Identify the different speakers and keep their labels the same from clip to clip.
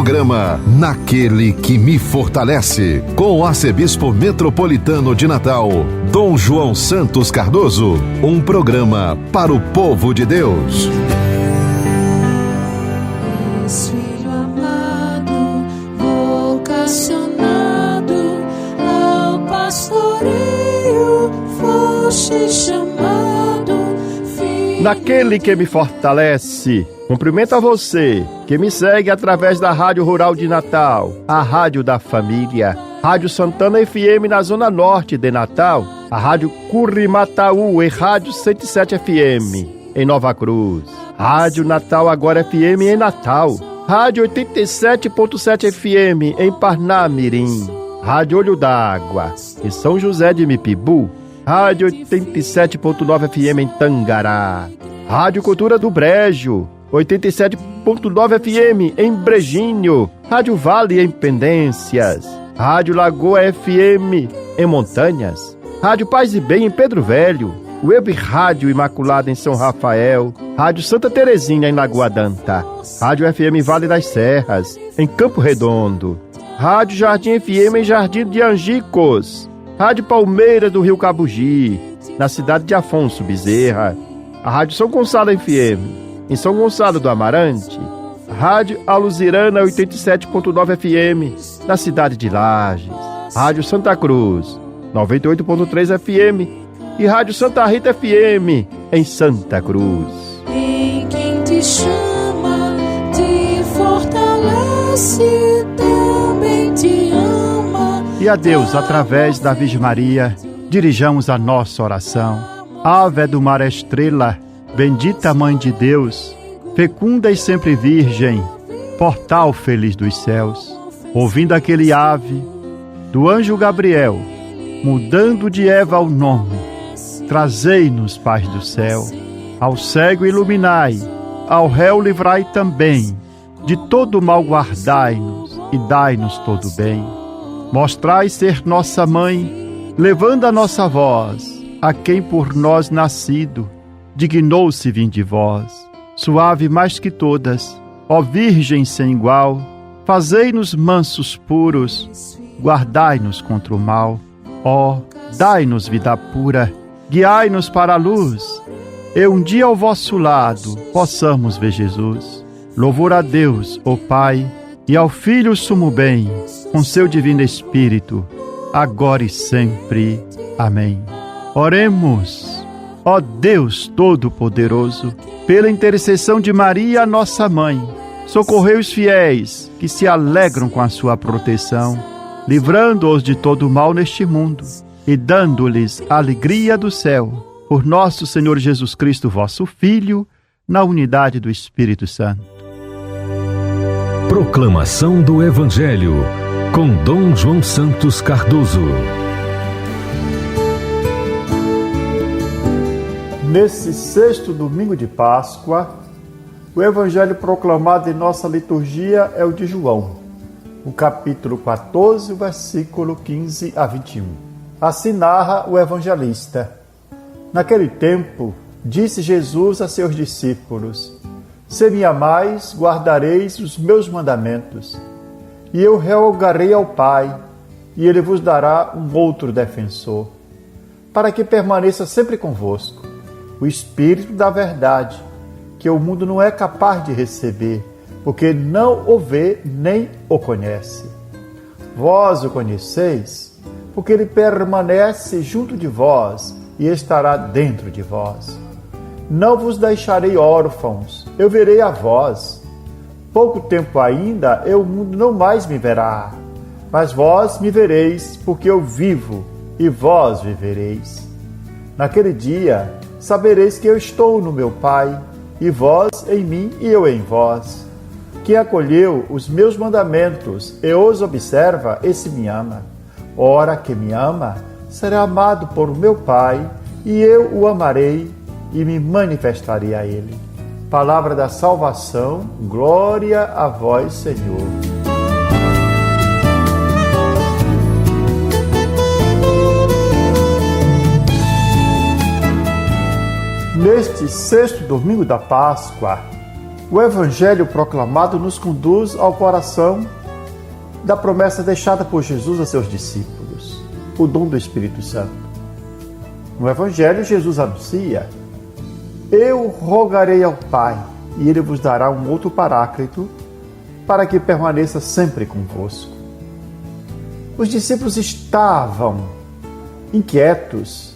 Speaker 1: Programa Naquele que me fortalece, com o arcebispo metropolitano de Natal, Dom João Santos Cardoso. Um programa para o povo de Deus.
Speaker 2: Filho amado, vocacionado ao pastoreio, foste chamado.
Speaker 3: Naquele que me fortalece. Cumprimento a você que me segue através da Rádio Rural de Natal, a Rádio da Família, Rádio Santana FM na Zona Norte de Natal, a Rádio Curimataú e Rádio 107 FM em Nova Cruz, Rádio Natal Agora FM em Natal, Rádio 87.7 FM em Parnamirim, Rádio Olho d'Água em São José de Mipibu, Rádio 87.9 FM em Tangará, Rádio Cultura do Brejo, 87.9 FM em Brejinho, Rádio Vale em Pendências, Rádio Lagoa FM em Montanhas, Rádio Paz e Bem em Pedro Velho, Web Rádio Imaculada em São Rafael, Rádio Santa Terezinha em Lagoa Danta, Rádio FM Vale das Serras em Campo Redondo, Rádio Jardim FM em Jardim de Angicos, Rádio Palmeira do Rio Cabugi, na cidade de Afonso Bezerra, a Rádio São Gonçalo FM em São Gonçalo do Amarante, Rádio Aluzirana 87.9 FM na cidade de Lages, Rádio Santa Cruz 98.3 FM e Rádio Santa Rita FM em Santa Cruz.
Speaker 2: Em quem te chama, te fortalece, também te ama.
Speaker 3: E a Deus, através da Virgem Maria, dirijamos a nossa oração. Ave do mar estrela, bendita Mãe de Deus, fecunda e sempre virgem, portal feliz dos céus. Ouvindo aquele ave do anjo Gabriel, mudando de Eva o nome, trazei-nos paz do céu. Ao cego iluminai, ao réu livrai também, de todo mal guardai-nos e dai-nos todo bem. Mostrai ser nossa mãe, levando a nossa voz a quem por nós nascido dignou-se vir de vós. Suave mais que todas, ó Virgem sem igual, fazei-nos mansos puros, guardai-nos contra o mal. Ó, dai-nos vida pura, guiai-nos para a luz, e um dia ao vosso lado possamos ver Jesus. Louvor a Deus, ó Pai, e ao Filho sumo bem, com seu divino Espírito, agora e sempre. Amém. Oremos. Ó Deus Todo-Poderoso, pela intercessão de Maria, nossa Mãe, socorrei os fiéis que se alegram com a sua proteção, livrando-os de todo mal neste mundo e dando-lhes a alegria do céu. Por nosso Senhor Jesus Cristo, vosso Filho, na unidade do Espírito Santo.
Speaker 1: Proclamação do Evangelho, com Dom João Santos Cardoso.
Speaker 3: Nesse sexto domingo de Páscoa, o Evangelho proclamado em nossa liturgia é o de João, o capítulo 14, o versículo 15 a 21. Assim narra o evangelista. Naquele tempo, disse Jesus a seus discípulos: Se me amais, guardareis os meus mandamentos. E eu rogarei ao Pai, e Ele vos dará um outro defensor, para que permaneça sempre convosco, o Espírito da verdade, que o mundo não é capaz de receber, porque não o vê nem o conhece. Vós o conheceis, porque ele permanece junto de vós e estará dentro de vós. Não vos deixarei órfãos, eu virei a vós. Pouco tempo ainda, e o mundo não mais me verá, mas vós me vereis, porque eu vivo, e vós vivereis. Naquele dia, sabereis que eu estou no meu Pai, e vós em mim e eu em vós. Quem acolheu os meus mandamentos e os observa, esse me ama. Ora, quem me ama, será amado por meu Pai, e eu o amarei e me manifestarei a ele. Palavra da salvação, glória a vós, Senhor. Neste sexto domingo da Páscoa, O Evangelho proclamado nos conduz ao coração da promessa deixada por Jesus a seus discípulos, o dom do Espírito Santo. No Evangelho, Jesus anuncia: eu rogarei ao Pai, e Ele vos dará um outro Paráclito, para que permaneça sempre convosco. Os discípulos estavam inquietos.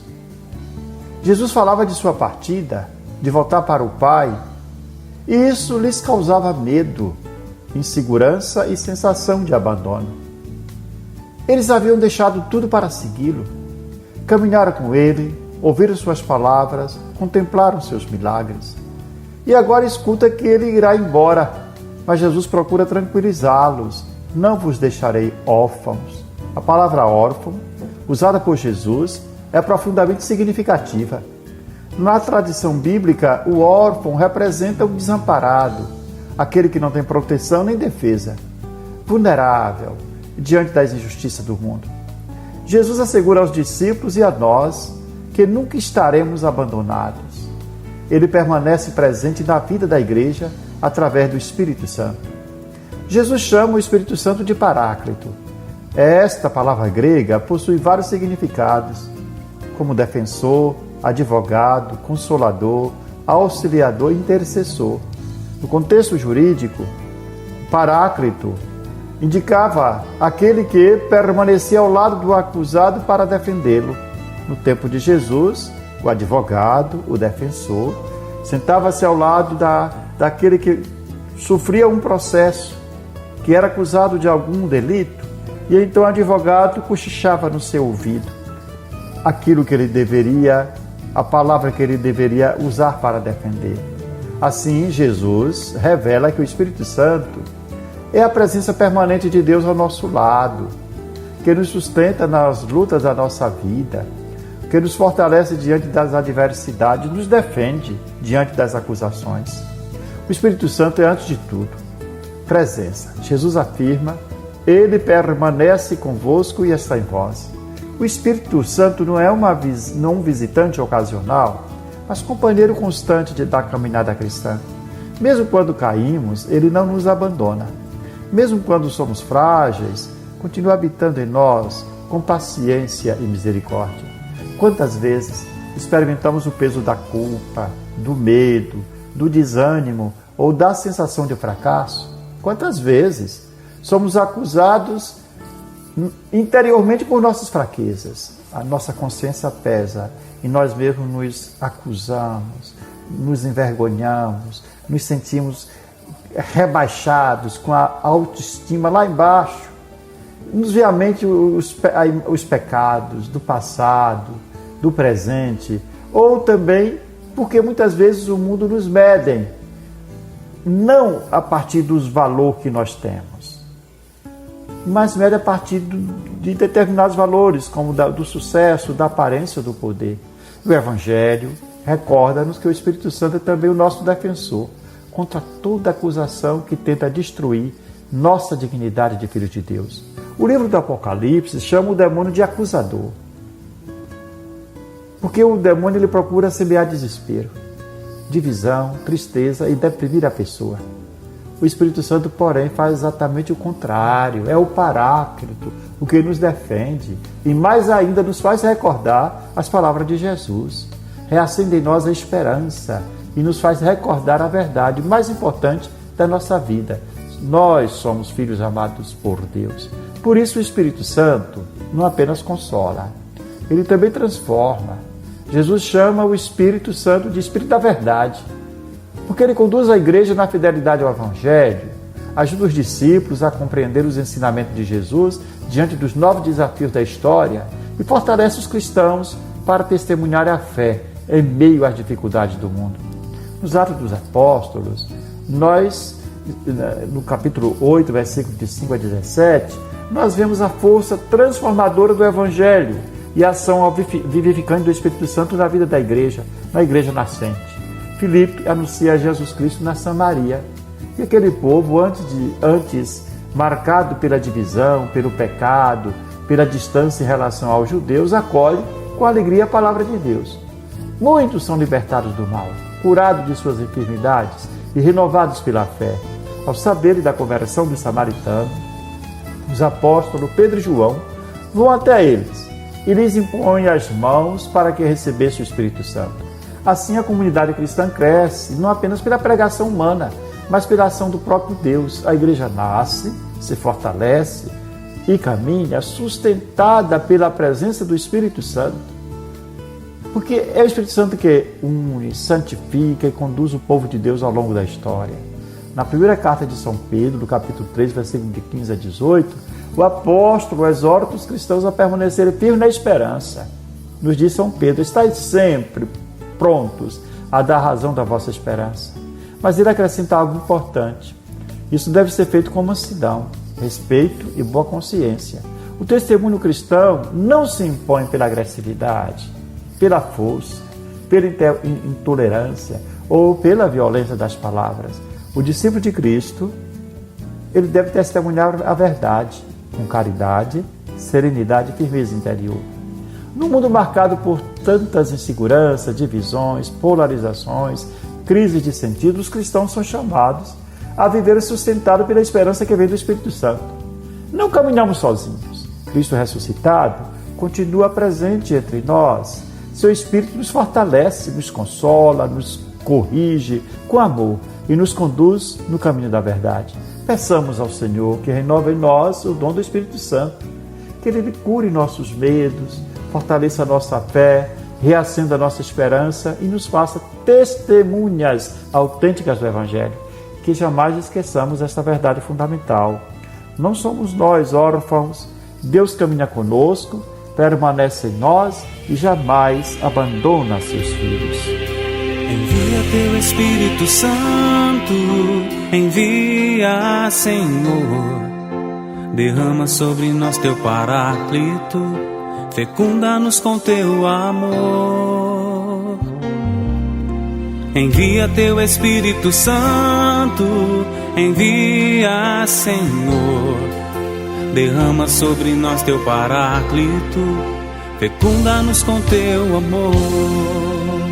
Speaker 3: Jesus falava de sua partida, de voltar para o Pai, e isso lhes causava medo, insegurança e sensação de abandono. Eles haviam deixado tudo para segui-lo. Caminharam com ele, ouviram suas palavras, contemplaram seus milagres. E agora escuta que ele irá embora, mas Jesus procura tranquilizá-los. Não vos deixarei órfãos. A palavra órfão, usada por Jesus, é profundamente significativa. Na tradição bíblica, o órfão representa o desamparado, aquele que não tem proteção nem defesa, vulnerável diante das injustiças do mundo. Jesus assegura aos discípulos e a nós que nunca estaremos abandonados. Ele permanece presente na vida da igreja através do Espírito Santo. Jesus chama o Espírito Santo de Paráclito. Esta palavra grega possui vários significados, como defensor, advogado, consolador, auxiliador e intercessor. No contexto jurídico, Paráclito indicava aquele que permanecia ao lado do acusado para defendê-lo. No tempo de Jesus, o advogado, o defensor, sentava-se ao lado daquele que sofria um processo, que era acusado de algum delito, e então o advogado cochichava no seu ouvido aquilo que ele deveria, a palavra que ele deveria usar para defender. Assim, Jesus revela que o Espírito Santo é a presença permanente de Deus ao nosso lado, que nos sustenta nas lutas da nossa vida, que nos fortalece diante das adversidades, nos defende diante das acusações. O Espírito Santo é, antes de tudo, presença. Jesus afirma: ele permanece convosco e está em vós. O Espírito Santo não é um visitante ocasional, mas companheiro constante da caminhada cristã. Mesmo quando caímos, ele não nos abandona. Mesmo quando somos frágeis, continua habitando em nós com paciência e misericórdia. Quantas vezes experimentamos o peso da culpa, do medo, do desânimo ou da sensação de fracasso? Quantas vezes somos acusados interiormente por nossas fraquezas? A nossa consciência pesa e nós mesmos nos acusamos, nos envergonhamos, nos sentimos rebaixados, com a autoestima lá embaixo. Nos vem à mente os pecados do passado, do presente, ou também porque muitas vezes o mundo nos mede, não a partir dos valores que nós temos, mas mede a partir de determinados valores, como do sucesso, da aparência, do poder. O Evangelho recorda-nos que o Espírito Santo é também o nosso defensor contra toda acusação que tenta destruir nossa dignidade de filhos de Deus. O livro do Apocalipse chama o demônio de acusador, porque o demônio ele procura semear desespero, divisão, tristeza e deprimir a pessoa. O Espírito Santo, porém, faz exatamente o contrário. É o Paráclito, o que nos defende e mais ainda nos faz recordar as palavras de Jesus. Reacende em nós a esperança e nos faz recordar a verdade mais importante da nossa vida. Nós somos filhos amados por Deus. Por isso o Espírito Santo não apenas consola, ele também transforma. Jesus chama o Espírito Santo de Espírito da Verdade, porque ele conduz a igreja na fidelidade ao Evangelho, ajuda os discípulos a compreender os ensinamentos de Jesus diante dos novos desafios da história e fortalece os cristãos para testemunhar a fé em meio às dificuldades do mundo. Nos Atos dos Apóstolos, nós, no capítulo 8, versículos de 5 a 17, nós vemos a força transformadora do Evangelho e a ação vivificante do Espírito Santo na vida da igreja, na igreja nascente. Filipe anuncia Jesus Cristo na Samaria. E aquele povo, antes marcado pela divisão, pelo pecado, pela distância em relação aos judeus, acolhe com alegria a palavra de Deus. Muitos são libertados do mal, curados de suas enfermidades e renovados pela fé. Ao saberem da conversão dos samaritanos, os apóstolos Pedro e João vão até eles e lhes impõem as mãos para que recebessem o Espírito Santo. Assim a comunidade cristã cresce, não apenas pela pregação humana, mas pela ação do próprio Deus. A igreja nasce, se fortalece e caminha sustentada pela presença do Espírito Santo. Porque é o Espírito Santo que une, santifica e conduz o povo de Deus ao longo da história. Na primeira carta de São Pedro, no capítulo 3, versículo de 15 a 18, o apóstolo exorta os cristãos a permanecerem firmes na esperança. Nos diz São Pedro: estais sempre prontos a dar razão da vossa esperança. Mas ele acrescenta algo importante. Isso deve ser feito com mansidão, respeito e boa consciência. O testemunho cristão não se impõe pela agressividade, pela força, pela intolerância ou pela violência das palavras. O discípulo de Cristo, ele deve testemunhar a verdade, com caridade, serenidade e firmeza interior. Num mundo marcado por tantas inseguranças, divisões, polarizações, crises de sentido, os cristãos são chamados a viver sustentados pela esperança que vem do Espírito Santo. Não caminhamos sozinhos. Cristo ressuscitado continua presente entre nós. Seu Espírito nos fortalece, nos consola, nos corrige com amor e nos conduz no caminho da verdade. Peçamos ao Senhor que renove em nós o dom do Espírito Santo, que Ele cure nossos medos, fortaleça a nossa fé, reacenda a nossa esperança e nos faça testemunhas autênticas do Evangelho. Que jamais esqueçamos esta verdade fundamental. Não somos nós órfãos, Deus caminha conosco, permanece em nós e jamais abandona seus filhos.
Speaker 4: Envia teu Espírito Santo, envia, Senhor. Derrama sobre nós teu Paráclito, fecunda-nos com teu amor. Envia teu Espírito Santo, envia, Senhor. Derrama sobre nós teu Paráclito, fecunda-nos com teu amor.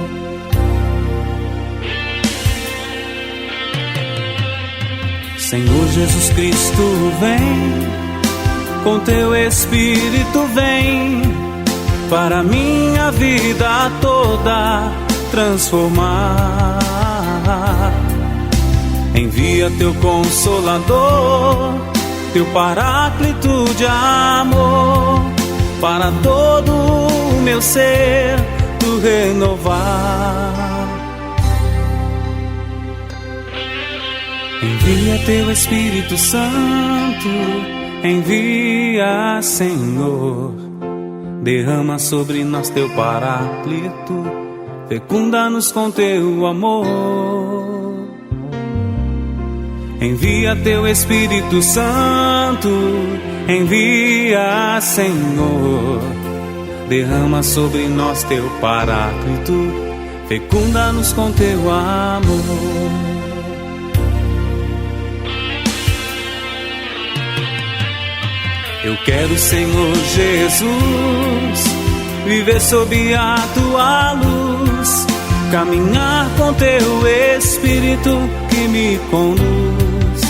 Speaker 4: Senhor Jesus Cristo, vem, com teu Espírito vem, para minha vida toda transformar. Envia teu Consolador, teu Paráclito de amor, para todo o meu ser tu renovar. Envia teu Espírito Santo, envia, Senhor. Derrama sobre nós teu Paráclito, fecunda-nos com teu amor. Envia teu Espírito Santo, envia, Senhor. Derrama sobre nós teu Paráclito, fecunda-nos com teu amor. Eu quero, Senhor Jesus, viver sob a tua luz, caminhar com teu Espírito que me conduz.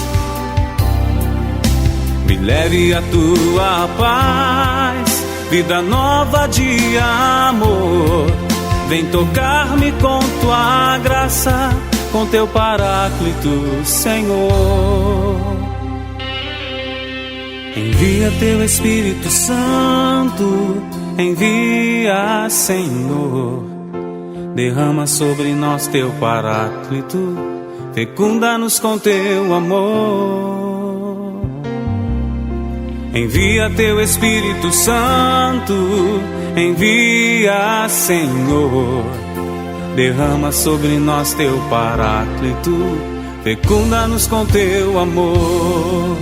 Speaker 4: Me leve a tua paz, vida nova de amor. Vem tocar-me com tua graça, com teu Paráclito, Senhor. Envia teu Espírito Santo, envia, Senhor. Derrama sobre nós teu Paráclito, fecunda-nos com teu amor. Envia teu Espírito Santo, envia, Senhor. Derrama sobre nós teu Paráclito, fecunda-nos com teu amor.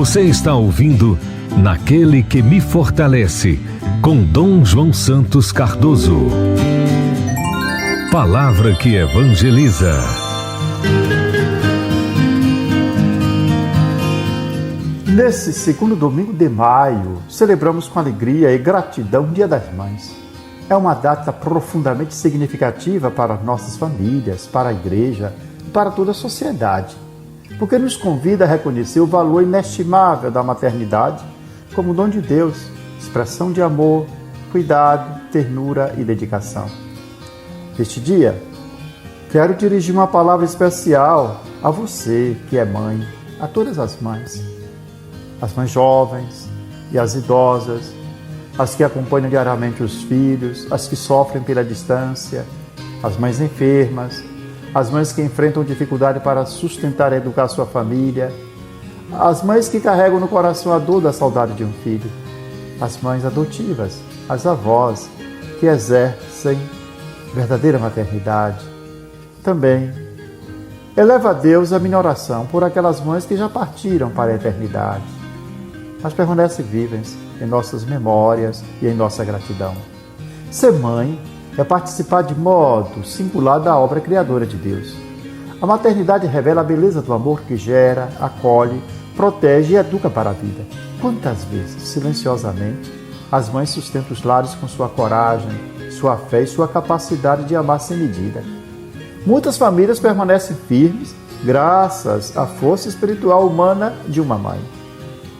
Speaker 1: Você está ouvindo Naquele que me fortalece, com Dom João Santos Cardoso. Palavra que evangeliza.
Speaker 3: Nesse segundo domingo de maio, celebramos com alegria e gratidão o Dia das Mães. É uma data profundamente significativa para nossas famílias, para a igreja e para toda a sociedade, porque nos convida a reconhecer o valor inestimável da maternidade como dom de Deus, expressão de amor, cuidado, ternura e dedicação. Neste dia, quero dirigir uma palavra especial a você que é mãe, a todas as mães jovens e as idosas, as que acompanham diariamente os filhos, as que sofrem pela distância, as mães enfermas, as mães que enfrentam dificuldade para sustentar e educar sua família, as mães que carregam no coração a dor da saudade de um filho, as mães adotivas, as avós que exercem verdadeira maternidade. Também eleva a Deus a minha oração por aquelas mães que já partiram para a eternidade, mas permanecem vivas em nossas memórias e em nossa gratidão. Ser mãe é participar de modo singular da obra criadora de Deus. A maternidade revela a beleza do amor que gera, acolhe, protege e educa para a vida. Quantas vezes, silenciosamente, as mães sustentam os lares com sua coragem, sua fé e sua capacidade de amar sem medida. Muitas famílias permanecem firmes graças à força espiritual humana de uma mãe.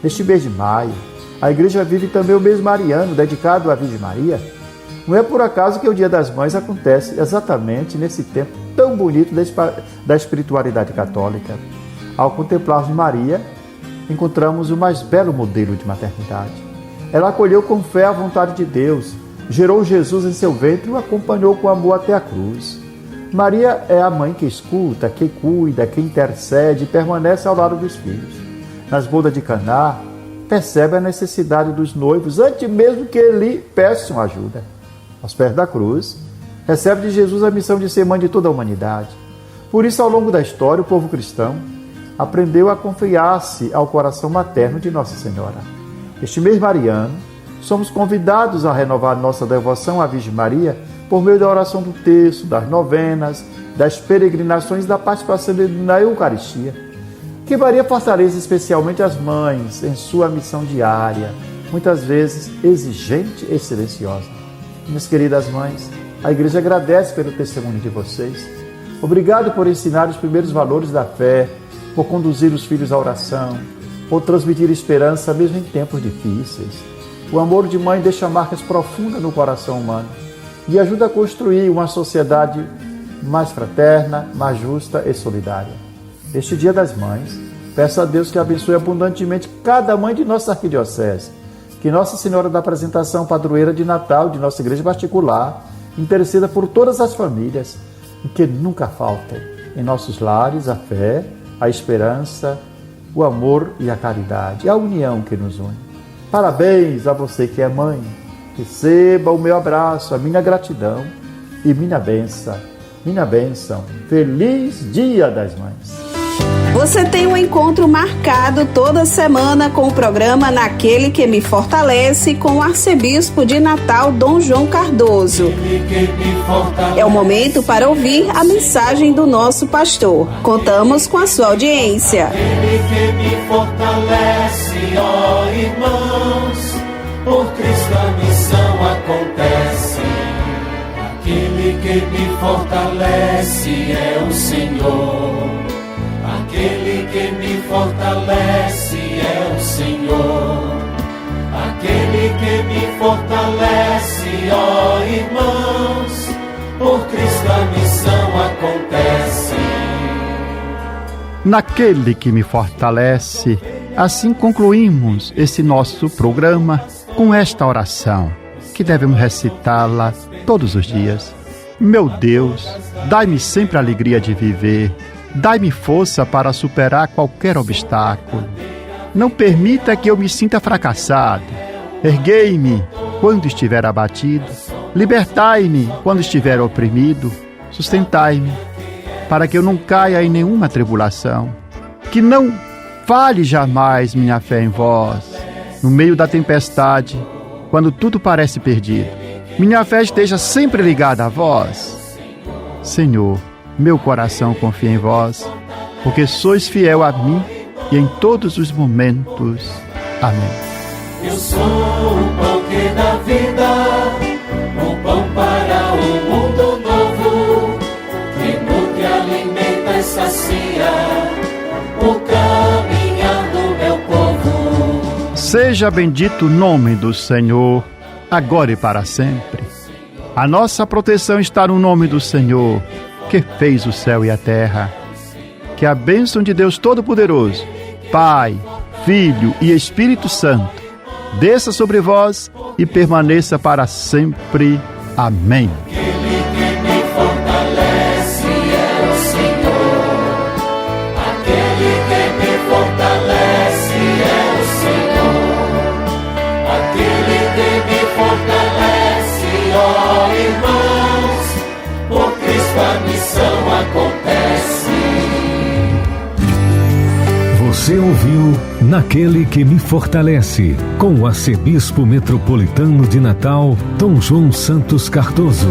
Speaker 3: Neste mês de maio, a igreja vive também o mês mariano, dedicado à Virgem Maria. Não é por acaso que o Dia das Mães acontece exatamente nesse tempo tão bonito da espiritualidade católica. Ao contemplarmos Maria, encontramos o mais belo modelo de maternidade. Ela acolheu com fé a vontade de Deus, gerou Jesus em seu ventre e o acompanhou com amor até a cruz. Maria é a mãe que escuta, que cuida, que intercede e permanece ao lado dos filhos. Nas bodas de Caná, percebe a necessidade dos noivos antes mesmo que lhe peçam ajuda. Aos pés da cruz, recebe de Jesus a missão de ser mãe de toda a humanidade. Por isso, ao longo da história, o povo cristão aprendeu a confiar-se ao coração materno de Nossa Senhora. Este mês mariano, somos convidados a renovar nossa devoção à Virgem Maria por meio da oração do terço, das novenas, das peregrinações e da participação na Eucaristia. Que Maria fortaleça especialmente as mães em sua missão diária, muitas vezes exigente e silenciosa. Minhas queridas mães, a igreja agradece pelo testemunho de vocês. Obrigado por ensinar os primeiros valores da fé, por conduzir os filhos à oração, por transmitir esperança mesmo em tempos difíceis. O amor de mãe deixa marcas profundas no coração humano e ajuda a construir uma sociedade mais fraterna, mais justa e solidária. Este Dia das Mães, peço a Deus que abençoe abundantemente cada mãe de nossa arquidiocese, que Nossa Senhora da Apresentação, padroeira de Natal de nossa igreja particular, interceda por todas as famílias e que nunca faltem em nossos lares a fé, a esperança, o amor e a caridade, a união que nos une. Parabéns a você que é mãe. Receba o meu abraço, a minha gratidão e minha bênção. Minha bênção. Feliz Dia das Mães.
Speaker 5: Você tem um encontro marcado toda semana com o programa Naquele que me fortalece com o arcebispo de Natal, Dom João Cardoso. É o momento para ouvir a mensagem do nosso pastor. Contamos com a sua audiência.
Speaker 6: Aquele que me fortalece, ó irmãos, por Cristo a missão acontece. Aquele que me fortalece é o Senhor. Aquele que me fortalece é o Senhor. Aquele que me fortalece, ó irmãos, por Cristo a missão acontece.
Speaker 3: Naquele que me fortalece, assim concluímos esse nosso programa com esta oração, que devemos recitá-la todos os dias. Meu Deus, dai-me sempre a alegria de viver. Dai-me força para superar qualquer obstáculo. Não permita que eu me sinta fracassado. Erguei-me quando estiver abatido. Libertai-me quando estiver oprimido. Sustentai-me para que eu não caia em nenhuma tribulação. Que não Falhe jamais minha fé em vós. No meio da tempestade, quando tudo parece perdido, minha fé esteja sempre ligada a vós. Senhor, meu coração confia em vós, porque sois fiel a mim e em todos os momentos. Amém.
Speaker 6: Eu sou o pão que dá vida, o pão para um mundo novo, que nutre, alimenta e sacia o caminhar do meu povo.
Speaker 3: Seja bendito o nome do Senhor, agora e para sempre. A nossa proteção está no nome do Senhor, que fez o céu e a terra. Que a bênção de Deus Todo-Poderoso, Pai, Filho e Espírito Santo, desça sobre vós e permaneça para sempre. Amém.
Speaker 6: Aquele que me fortalece é o Senhor. Aquele que me fortalece é o Senhor. Aquele que me fortalece, ó irmãos, por Cristo a missão acontece.
Speaker 7: Você ouviu Naquele que me fortalece, com o arcebispo metropolitano de Natal, Dom João Santos Cardoso.